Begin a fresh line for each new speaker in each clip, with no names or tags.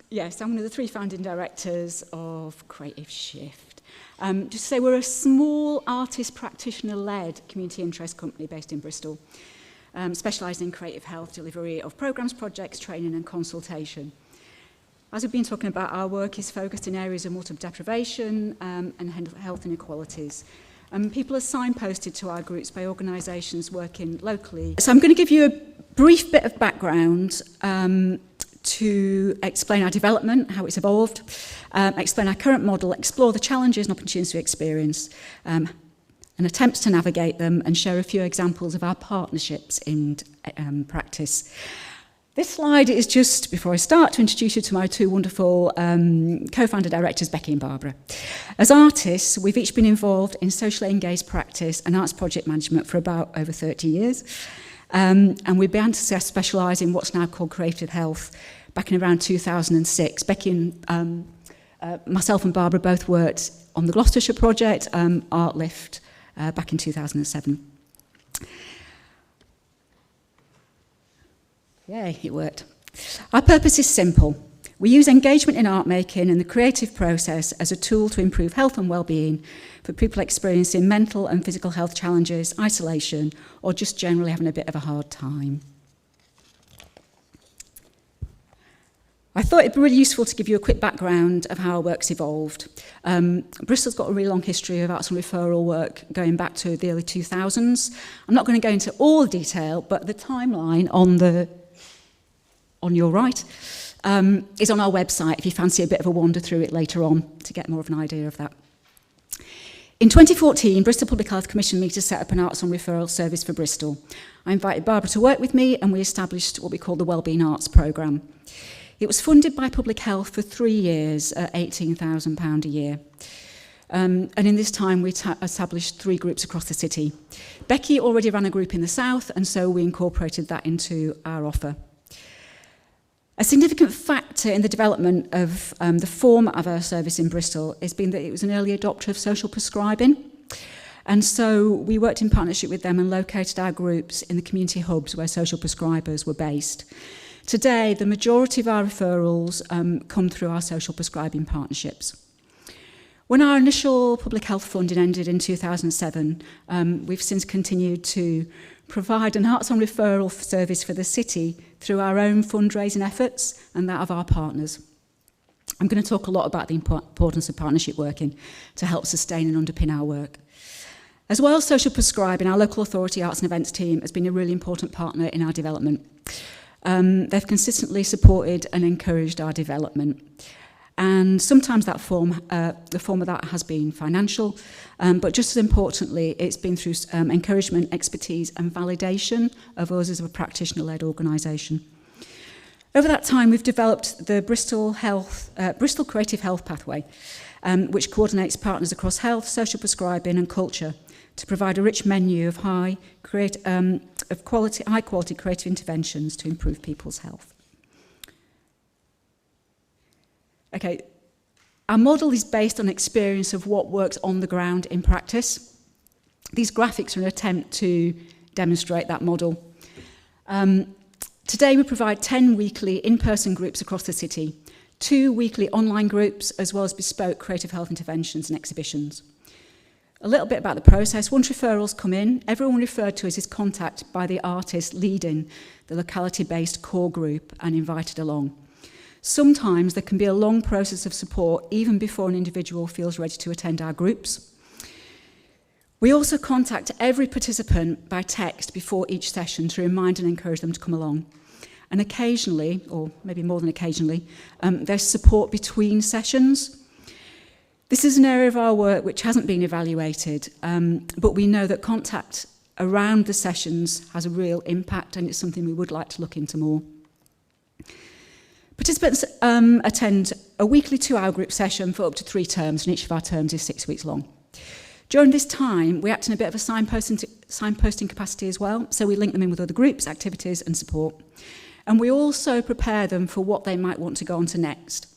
Yes, I'm one of the 3 founding directors of Creative Shift. Just to say, we're a small artist practitioner-led community interest company based in Bristol, specialising in creative health delivery of programmes, projects, training and consultation. As we've been talking about, our work is focused in areas of multiple deprivation and health inequalities. People are signposted to our groups by organisations working locally. So I'm going to give you a brief bit of background to explain our development, how it's evolved, explain our current model, explore the challenges and opportunities we experience, and attempts to navigate them, and share a few examples of our partnerships in practice. This slide is just, before I start, to introduce you to my 2 wonderful co-founder directors, Becky and Barbara. As artists, we've each been involved in socially engaged practice and arts project management for about over 30 years. And we began to specialise in what's now called creative health back in around 2006. Becky and myself and Barbara both worked on the Gloucestershire project, Art Lift, back in 2007. Yay, it worked. Our purpose is simple. We use engagement in art making and the creative process as a tool to improve health and well-being for people experiencing mental and physical health challenges, isolation, or just generally having a bit of a hard time. I thought it'd be really useful to give you a quick background of how our work's evolved. Bristol's got a really long history of arts and referral work going back to the early 2000s. I'm not going to go into all the detail, but the timeline on your right is on our website if you fancy a bit of a wander through it later on to get more of an idea of that. In 2014, Bristol Public Health commissioned me to set up an arts and referral service for Bristol. I invited Barbara to work with me and we established what we call the Wellbeing Arts Programme. It was funded by Public Health for 3 years at £18,000 a year. And in this time, we established 3 groups across the city. Becky already ran a group in the south, and so we incorporated that into our offer. A significant factor in the development of the format of our service in Bristol has been that it was an early adopter of social prescribing. And so we worked in partnership with them and located our groups in the community hubs where social prescribers were based. Today, the majority of our referrals come through our social prescribing partnerships. When our initial public health funding ended in 2007, we've since continued to provide an arts and referral service for the city through our own fundraising efforts and that of our partners. I'm going to talk a lot about the importance of partnership working to help sustain and underpin our work. As well as social prescribing, our local authority arts and events team has been a really important partner in our development. They've consistently supported and encouraged our development. And sometimes that the form of that has been financial, but just as importantly, it's been through encouragement, expertise and validation of us as a practitioner-led organisation. Over that time, we've developed the Bristol Creative Health Pathway, which coordinates partners across health, social prescribing and culture to provide a rich menu of high-quality creative interventions to improve people's health. Okay, our model is based on experience of what works on the ground in practice. These graphics are an attempt to demonstrate that model. Today we provide 10 weekly in-person groups across the city, 2 weekly online groups, as well as bespoke creative health interventions and exhibitions. A little bit about the process. Once referrals come in, everyone referred to us is contacted by the artist leading the locality-based core group and invited along. Sometimes there can be a long process of support even before an individual feels ready to attend our groups. We also contact every participant by text before each session to remind and encourage them to come along. And occasionally, or maybe more than occasionally, there's support between sessions. This is an area of our work which hasn't been evaluated, but we know that contact around the sessions has a real impact and it's something we would like to look into more. Participants attend a weekly 2-hour group session for up to 3 terms, and each of our terms is 6 weeks long. During this time, we act in a bit of a signposting capacity as well, so we link them in with other groups, activities and support. And we also prepare them for what they might want to go on to next.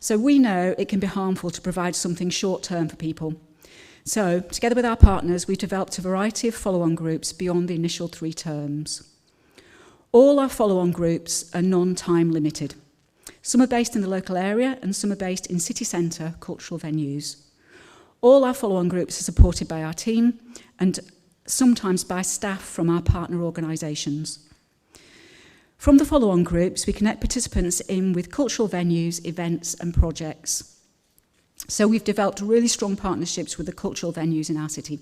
So we know it can be harmful to provide something short-term for people. So, together with our partners, we've developed a variety of follow-on groups beyond the initial 3 terms. All our follow-on groups are non-time limited. Some are based in the local area and some are based in city centre cultural venues. All our follow-on groups are supported by our team and sometimes by staff from our partner organisations. From the follow-on groups, we connect participants in with cultural venues, events and projects. So we've developed really strong partnerships with the cultural venues in our city.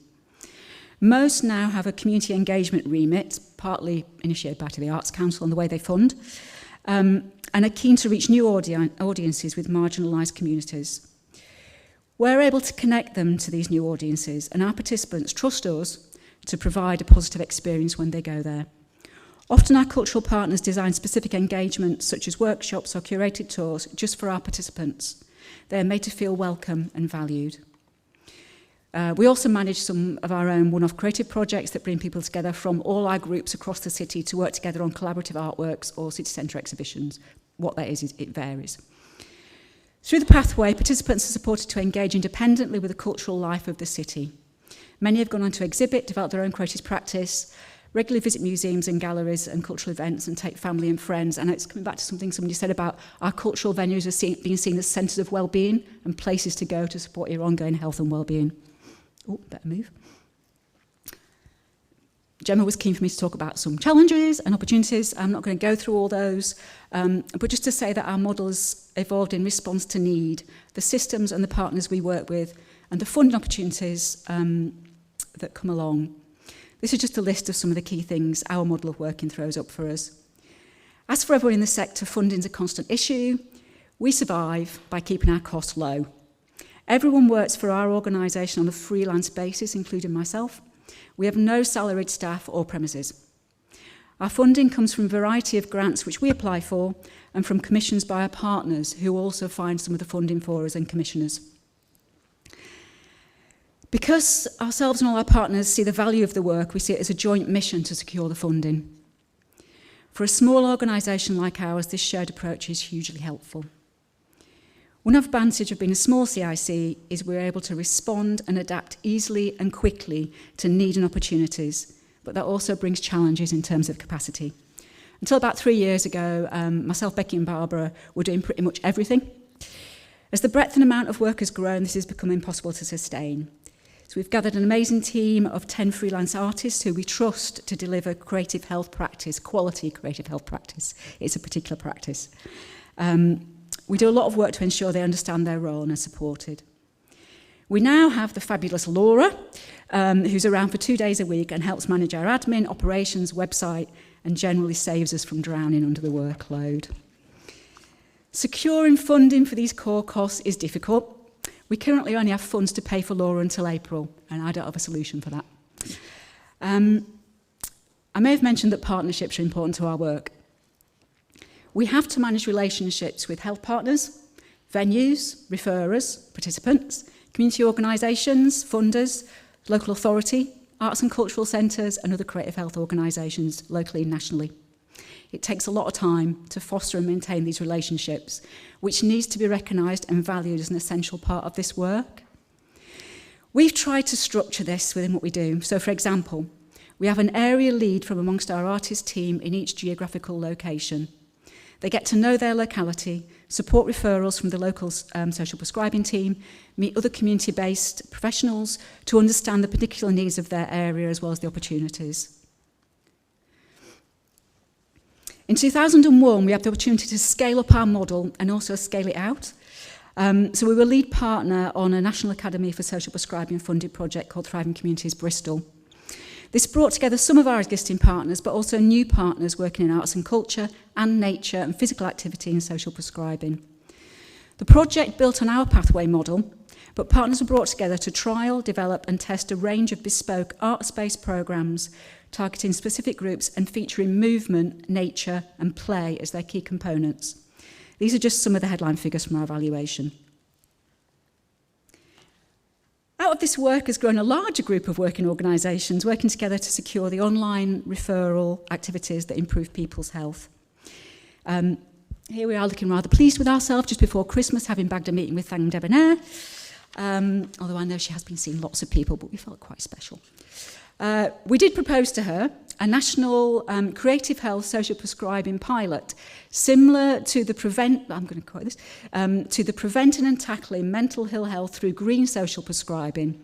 Most now have a community engagement remit, partly initiated by the Arts Council and the way they fund, and are keen to reach new audiences with marginalised communities. We're able to connect them to these new audiences, and our participants trust us to provide a positive experience when they go there. Often our cultural partners design specific engagements such as workshops or curated tours just for our participants. They're made to feel welcome and valued. We also manage some of our own one-off creative projects that bring people together from all our groups across the city to work together on collaborative artworks or city centre exhibitions. What that is it varies. Through the pathway, participants are supported to engage independently with the cultural life of the city. Many have gone on to exhibit, develop their own creative practice, regularly visit museums and galleries and cultural events and take family and friends. And it's coming back to something somebody said about our cultural venues are being seen as centres of well-being and places to go to support your ongoing health and well-being. Oh, better move. Gemma was keen for me to talk about some challenges and opportunities. I'm not going to go through all those, but just to say that our model has evolved in response to need, the systems and the partners we work with, and the funding opportunities that come along. This is just a list of some of the key things our model of working throws up for us. As for everyone in the sector, funding is a constant issue. We survive by keeping our costs low. Everyone works for our organisation on a freelance basis, including myself. We have no salaried staff or premises. Our funding comes from a variety of grants which we apply for and from commissions by our partners who also find some of the funding for us and commissioners. Because ourselves and all our partners see the value of the work, we see it as a joint mission to secure the funding. For a small organisation like ours, this shared approach is hugely helpful. One advantage of being a small CIC is we're able to respond and adapt easily and quickly to need and opportunities, but that also brings challenges in terms of capacity. Until about 3 years ago, myself, Becky and Barbara were doing pretty much everything. As the breadth and amount of work has grown, this has become impossible to sustain. So we've gathered an amazing team of 10 freelance artists who we trust to deliver creative health practice, quality creative health practice. It's a particular practice. We do a lot of work to ensure they understand their role and are supported. We now have the fabulous Laura, who's around for 2 days a week and helps manage our admin, operations, website, and generally saves us from drowning under the workload. Securing funding for these core costs is difficult. We currently only have funds to pay for Laura until April, and I don't have a solution for that. I may have mentioned that partnerships are important to our work. We have to manage relationships with health partners, venues, referrers, participants, community organisations, funders, local authority, arts and cultural centres and other creative health organisations locally and nationally. It takes a lot of time to foster and maintain these relationships, which needs to be recognised and valued as an essential part of this work. We've tried to structure this within what we do. So, for example, we have an area lead from amongst our artist team in each geographical location. They get to know their locality, support referrals from the local social prescribing team, meet other community-based professionals to understand the particular needs of their area as well as the opportunities. In 2001, we had the opportunity to scale up our model and also scale it out. So we were lead partner on a National Academy for Social Prescribing funded project called Thriving Communities Bristol. This brought together some of our existing partners, but also new partners working in arts and culture and nature and physical activity and social prescribing. The project built on our pathway model, but partners were brought together to trial, develop and test a range of bespoke arts-based programmes targeting specific groups and featuring movement, nature and play as their key components. These are just some of the headline figures from our evaluation. Out of this work has grown a larger group of working organisations working together to secure the online referral activities that improve people's health. Here we are looking rather pleased with ourselves just before Christmas, having bagged a meeting with Thang Debonair. Although I know she has been seeing lots of people, but we felt quite special. We did propose to her a national creative health social prescribing pilot, similar to the to the preventing and tackling mental ill health through green social prescribing,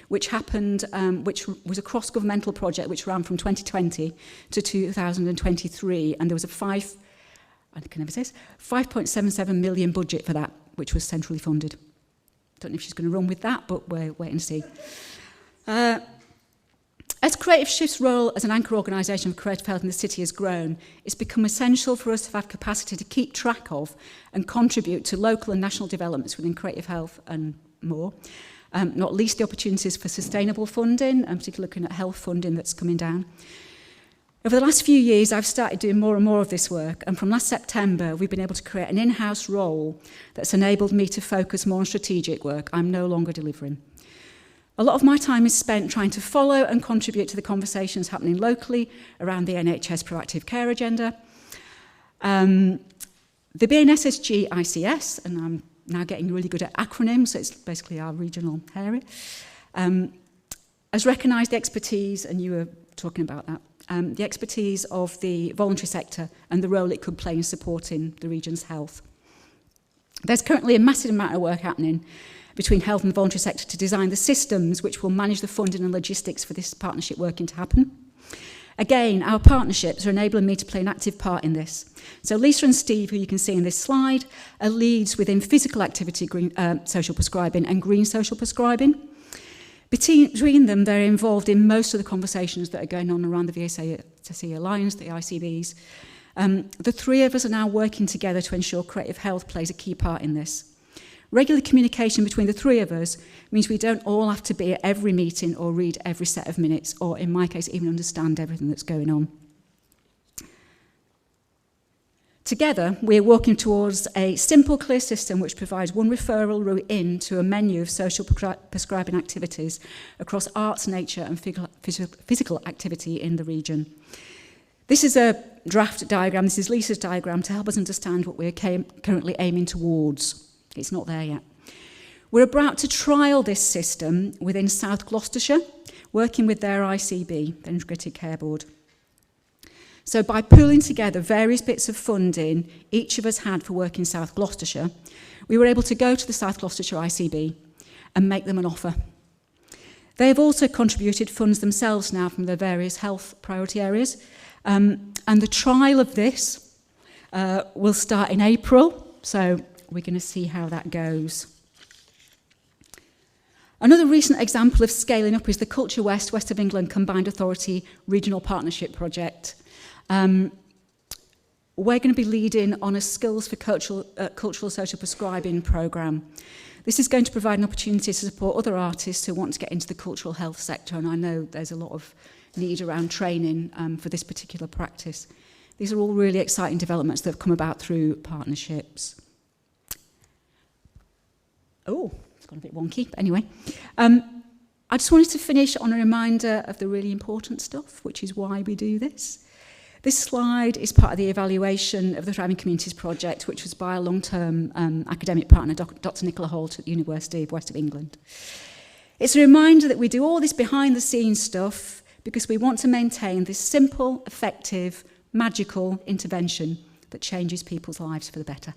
which happened, which was a cross-governmental project which ran from 2020 to 2023, and there was a 5.77 million budget for that, which was centrally funded. Don't know if she's going to run with that, but we're waiting to see. As Creative Shift's role as an anchor organisation for creative health in the city has grown, it's become essential for us to have capacity to keep track of and contribute to local and national developments within creative health and more. Not least the opportunities for sustainable funding, and particularly looking at health funding that's coming down. Over the last few years, I've started doing more and more of this work, and from last September, we've been able to create an in-house role that's enabled me to focus more on strategic work. I'm no longer delivering. A lot of my time is spent trying to follow and contribute to the conversations happening locally around the NHS proactive care agenda. The BNSSG ICS, and I'm now getting really good at acronyms, so it's basically our regional area, has recognised the expertise, and you were talking about that, the expertise of the voluntary sector and the role it could play in supporting the region's health. There's currently a massive amount of work happening between health and the voluntary sector to design the systems which will manage the funding and logistics for this partnership working to happen. Again, our partnerships are enabling me to play an active part in this. So Lisa and Steve, who you can see in this slide, are leads within physical activity social prescribing and green social prescribing. Between them, they're involved in most of the conversations that are going on around the VSA Alliance, the ICBs. The three of us are now working together to ensure creative health plays a key part in this. Regular communication between the three of us means we don't all have to be at every meeting or read every set of minutes, or in my case, even understand everything that's going on. Together, we're working towards a simple, clear system which provides one referral route in to a menu of social prescribing activities across arts, nature and physical activity in the region. This is a draft diagram, this is Lisa's diagram, to help us understand what we're currently aiming towards. It's not there yet. We're about to trial this system within South Gloucestershire, working with their ICB, the Integrated Care Board. So by pooling together various bits of funding each of us had for work in South Gloucestershire, we were able to go to the South Gloucestershire ICB and make them an offer. They have also contributed funds themselves now from their various health priority areas, and the trial of this will start in April, so we're going to see how that goes. Another recent example of scaling up is the Culture West of England Combined Authority Regional Partnership Project. We're going to be leading on a Skills for Cultural Social Prescribing programme. This is going to provide an opportunity to support other artists who want to get into the cultural health sector, and I know there's a lot of need around training for this particular practice. These are all really exciting developments that have come about through partnerships. Oh, it's gone a bit wonky, but anyway. I just wanted to finish on a reminder of the really important stuff, which is why we do this. This slide is part of the evaluation of the Thriving Communities project, which was by a long-term academic partner, Dr. Nicola Holt at the University of West of England. It's a reminder that we do all this behind-the-scenes stuff because we want to maintain this simple, effective, magical intervention that changes people's lives for the better.